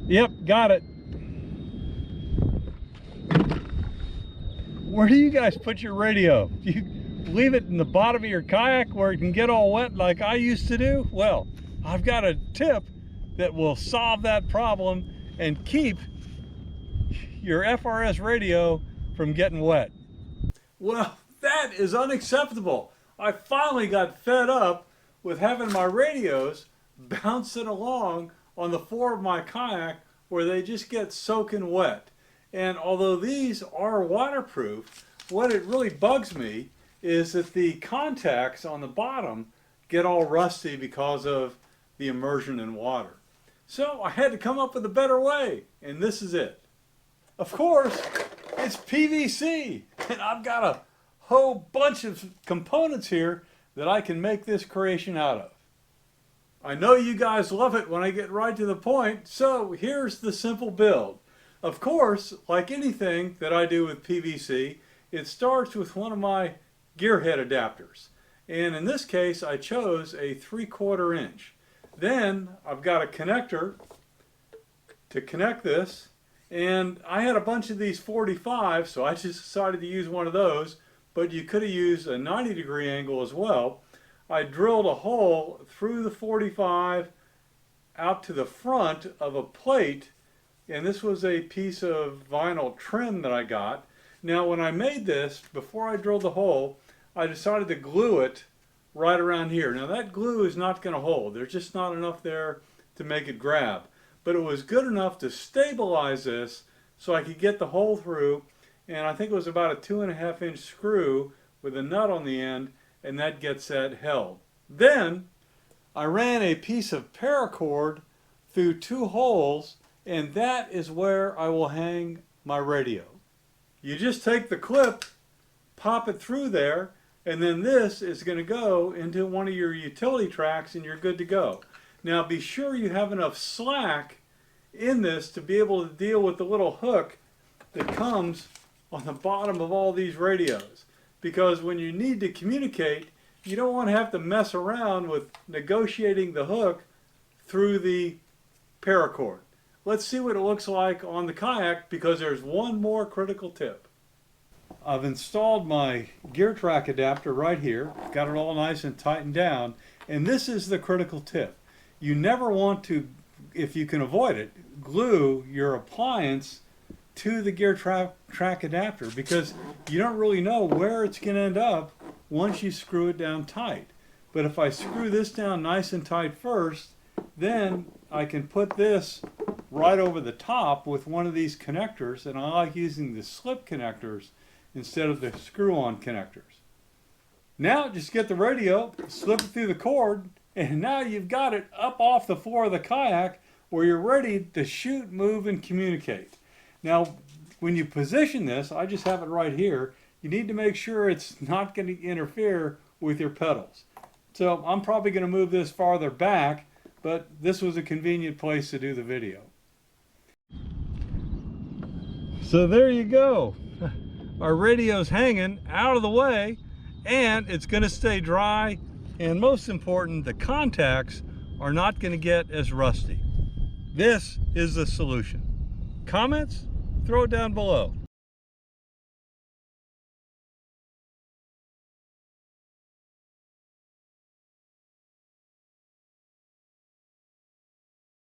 Yep, got it. Where do you guys put your radio? Do you leave it in the bottom of your kayak where it can get all wet like I used to do? Well, I've got a tip that will solve that problem and keep your FRS radio from getting wet. Well, that is unacceptable. I finally got fed up with having my radios bouncing along on the floor of my kayak where they just get soaking wet. And although these are waterproof, what it really bugs me is that the contacts on the bottom get all rusty because of the immersion in water. So I had to come up with a better way, and this is it. Of course, it's PVC, and I've got a whole bunch of components here that I can make this creation out of. I know you guys love it when I get right to the point, so here's the simple build. Of course, like anything that I do with PVC, it starts with one of my gearhead adapters. And in this case, I chose a 3/4 inch. Then I've got a connector to connect this, and I had a bunch of these 45, so I just decided to use one of those, but you could have used a 90-degree angle as well. I drilled a hole through the 45 out to the front of a plate, and this was a piece of vinyl trim that I got. Now when I made this, before I drilled the hole, I decided to glue it right around here. Now that glue is not going to hold. There's just not enough there to make it grab. But it was good enough to stabilize this so I could get the hole through, and I think it was about a 2.5 inch screw with a nut on the end, and that gets that held. Then I ran a piece of paracord through 2 holes, and that is where I will hang my radio. You just take the clip, pop it through there, and then this is going to go into one of your utility tracks and you're good to go. Now be sure you have enough slack in this to be able to deal with the little hook that comes on the bottom of all these radios. Because when you need to communicate, you don't want to have to mess around with negotiating the hook through the paracord. Let's see what it looks like on the kayak, because there's one more critical tip. I've installed my gear track adapter right here, got it all nice and tightened down, and this is the critical tip. You never want to, if you can avoid it, glue your appliance to the gear track adapter, because you don't really know where it's going to end up once you screw it down tight. But if I screw this down nice and tight first, then I can put this right over the top with one of these connectors, and I like using the slip connectors instead of the screw-on connectors. Now just get the radio, slip it through the cord, and now you've got it up off the floor of the kayak where you're ready to shoot, move, and communicate. Now when you position this, I just have it right here, you need to make sure it's not going to interfere with your pedals. So I'm probably going to move this farther back, but this was a convenient place to do the video. So there you go. Our radio's hanging out of the way, and it's going to stay dry, and most important, the contacts are not going to get as rusty. This is the solution. Comments? Throw it down below.